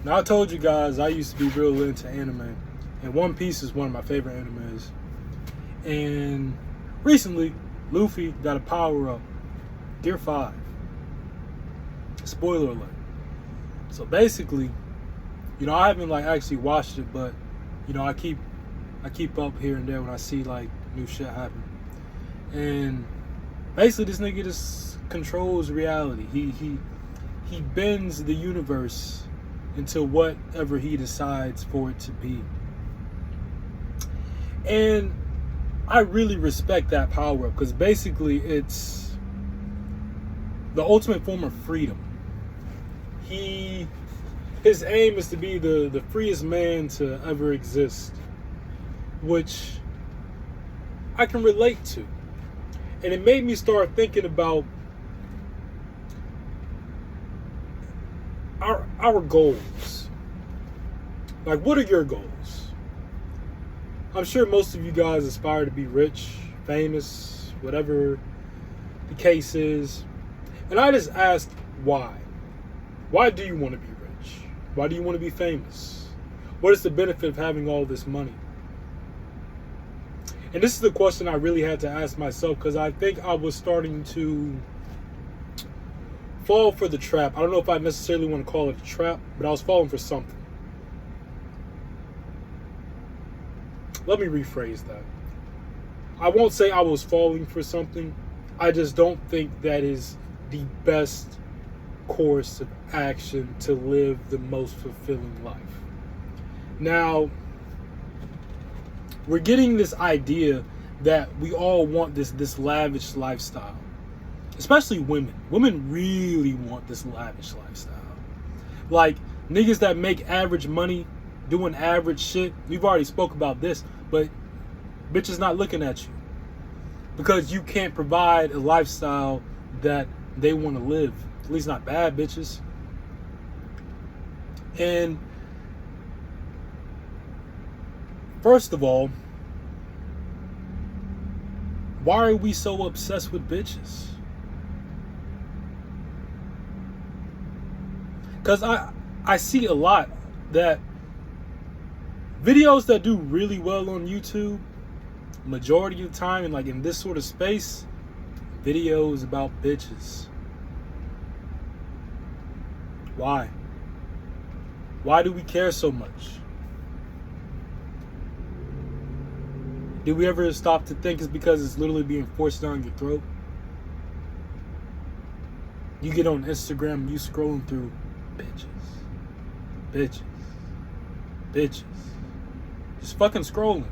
Now, I told you guys I used to be real into anime, and One Piece is one of my favorite animes. And recently, Luffy got a power up, Gear 5. Spoiler alert. So basically, I haven't like actually watched it, but I keep up here and there when I see like new shit happen. And basically, this nigga just controls reality. He bends the universe into whatever he decides for it to be. And I really respect that power up, because basically it's the ultimate form of freedom. His aim is to be the freest man to ever exist, which I can relate to. And it made me start thinking about our goals. Like, what are your goals? I'm sure most of you guys aspire to be rich, famous, whatever the case is. And I just ask, why? Why do you want to be rich? Why do you want to be famous? What is the benefit of having all this money? And this is the question I really had to ask myself, because I think I was starting to fall for the trap. I don't know if I necessarily want to call it a trap, but I was falling for something. Let me rephrase that. I won't say I was falling for something. I just don't think that is the best course of action to live the most fulfilling life. Now, we're getting this idea that we all want this lavish lifestyle. Especially women. Women really want this lavish lifestyle. Like, niggas that make average money doing average shit. We've already spoke about this, but bitches not looking at you because you can't provide a lifestyle that they want to live. At least not bad bitches. And first of all, why are we so obsessed with bitches? Because I see a lot that videos that do really well on YouTube, majority of the time, and like in this sort of space, videos about bitches. Why? Why do we care so much? Did we ever stop to think it's because it's literally being forced down your throat? You get on Instagram, you scrolling through bitches. Just fucking scrolling.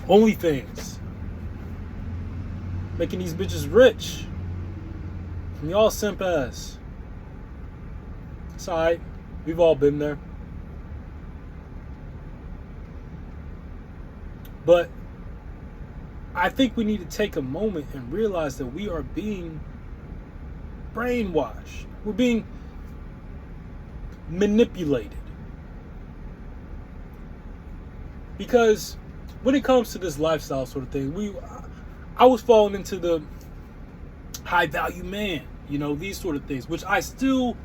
OnlyFans. Making these bitches rich. From y'all simp ass. It's alright. We've all been there. But I think we need to take a moment and realize that we are being brainwashed. We're being manipulated. Because when it comes to this lifestyle sort of thing, I was falling into the high value man, these sort of things, which I still,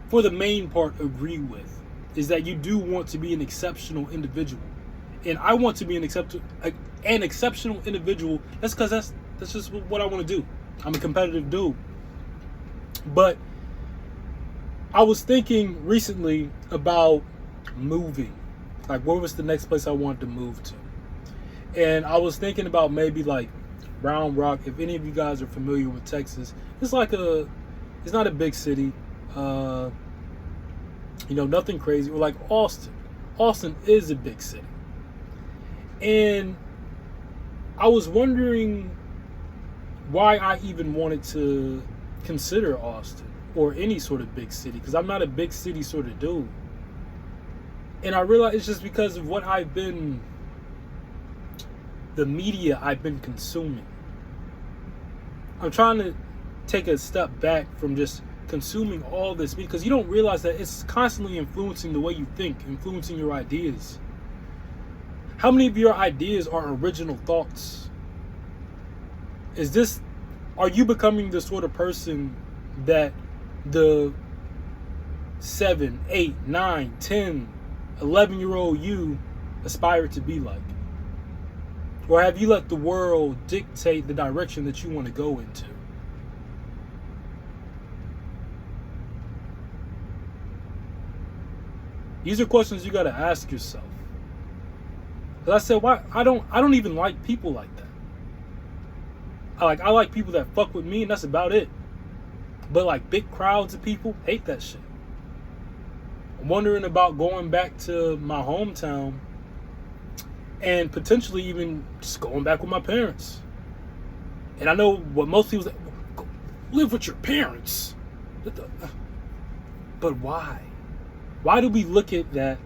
for the main part, agree with, is that you do want to be an exceptional individual. And I want to be an exceptional individual. That's because that's just what I want to do. I'm a competitive dude. But I was thinking recently about moving. Like, where was the next place I wanted to move to? And I was thinking about maybe like Round Rock. If any of you guys are familiar with Texas, it's not a big city. Nothing crazy. Or like Austin. Austin is a big city. And I was wondering why I even wanted to consider Austin or any sort of big city, because I'm not a big city sort of dude. And I realized it's just because of what the media I've been consuming. I'm trying to take a step back from just consuming all this, because you don't realize that it's constantly influencing the way you think, influencing your ideas. How many of your ideas are original thoughts? Are you becoming the sort of person that the 7, 8, 9, 10, 11-year-old you aspire to be like? Or have you let the world dictate the direction that you want to go into? These are questions you got to ask yourself. Because I said, why I don't even like people like that. I like people that fuck with me, and that's about it. But like big crowds of people, hate that shit. I'm wondering about going back to my hometown and potentially even just going back with my parents. And I know what most people say, go live with your parents. But why? Why do we look at that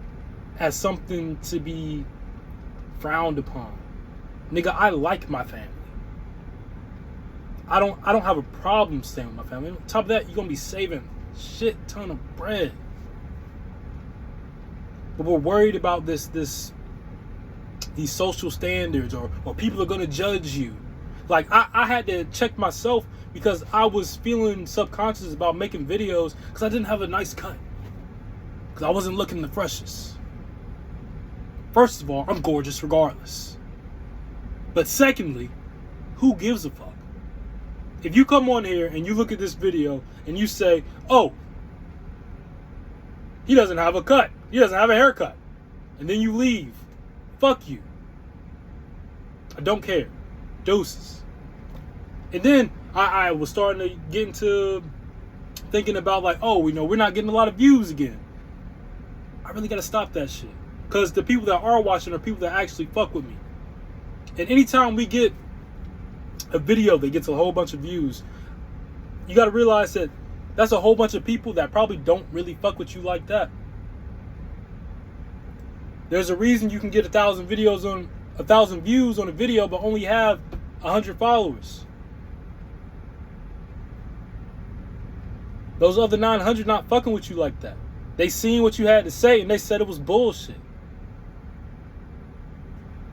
as something to be frowned upon? Nigga, I like my family. I don't have a problem staying with my family. On top of that, you're gonna be saving a shit ton of bread. But we're worried about these social standards, or people are gonna judge you. Like I had to check myself because I was feeling subconscious about making videos because I didn't have a nice cut. Because I wasn't looking the freshest. First of all, I'm gorgeous regardless. But secondly, who gives a fuck? If you come on here and you look at this video and you say, oh, he doesn't have a cut. He doesn't have a haircut. And then you leave. Fuck you. I don't care. Deuces. And then I was starting to get into thinking about like, oh, we're not getting a lot of views again. I really got to stop that shit. Because the people that are watching are people that actually fuck with me. And anytime we get a video that gets a whole bunch of views, you got to realize that that's a whole bunch of people that probably don't really fuck with you like that. There's a reason you can get 1,000 views on a video, but only have 100 followers. Those other 900 not fucking with you like that. They seen what you had to say and they said it was bullshit.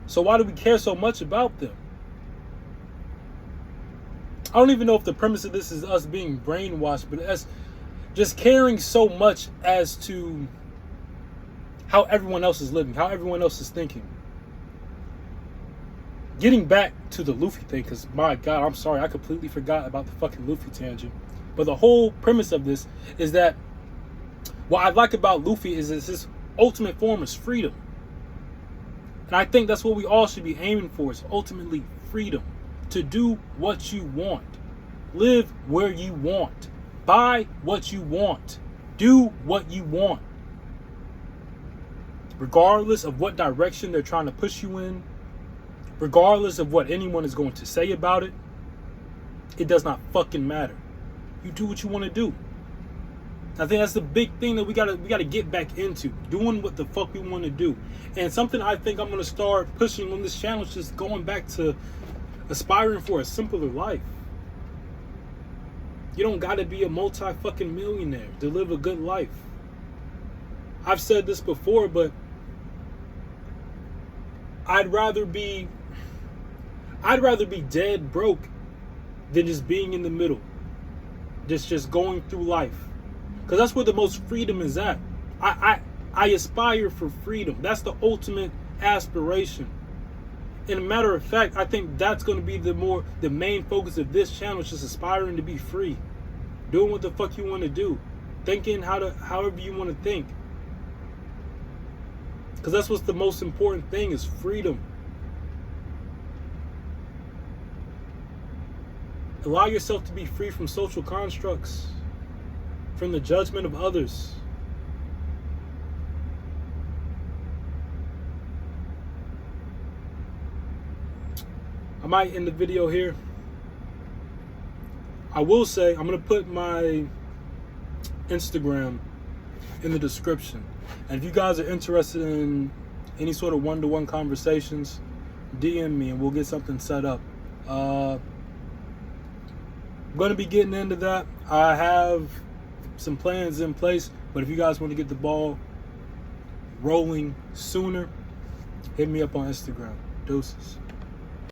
So why do we care so much about them? I don't even know if the premise of this is us being brainwashed, but us just caring so much as to how everyone else is living, how everyone else is thinking. Getting back to the Luffy thing, because my God, I'm sorry, I completely forgot about the fucking Luffy tangent. But the whole premise of this is that what I like about Luffy is his ultimate form is freedom. And I think that's what we all should be aiming for, is ultimately freedom. To do what you want. Live where you want. Buy what you want. Do what you want. Regardless of what direction they're trying to push you in, regardless of what anyone is going to say about it, it does not fucking matter. You do what you want to do. I think that's the big thing that we gotta get back into, doing what the fuck we want to do. And something I think I'm gonna start pushing on this channel is just going back to aspiring for a simpler life. You don't gotta be a multi-fucking millionaire to live a good life. I've said this before, but I'd rather be dead broke than just being in the middle. Just going through life. Because that's where the most freedom is at. I aspire for freedom. That's the ultimate aspiration. And a matter of fact, I think that's going to be the main focus of this channel, is just aspiring to be free. Doing what the fuck you want to do. Thinking however you want to think. Because that's what's the most important thing, is freedom. Allow yourself to be free from social constructs, from the judgment of others. I might end the video here. I will say I'm going to put my Instagram in the description. And if you guys are interested in any sort of one-to-one conversations, DM me and we'll get something set up. I'm going to be getting into that. I have some plans in place, but if you guys want to get the ball rolling sooner, hit me up on Instagram. Deuces.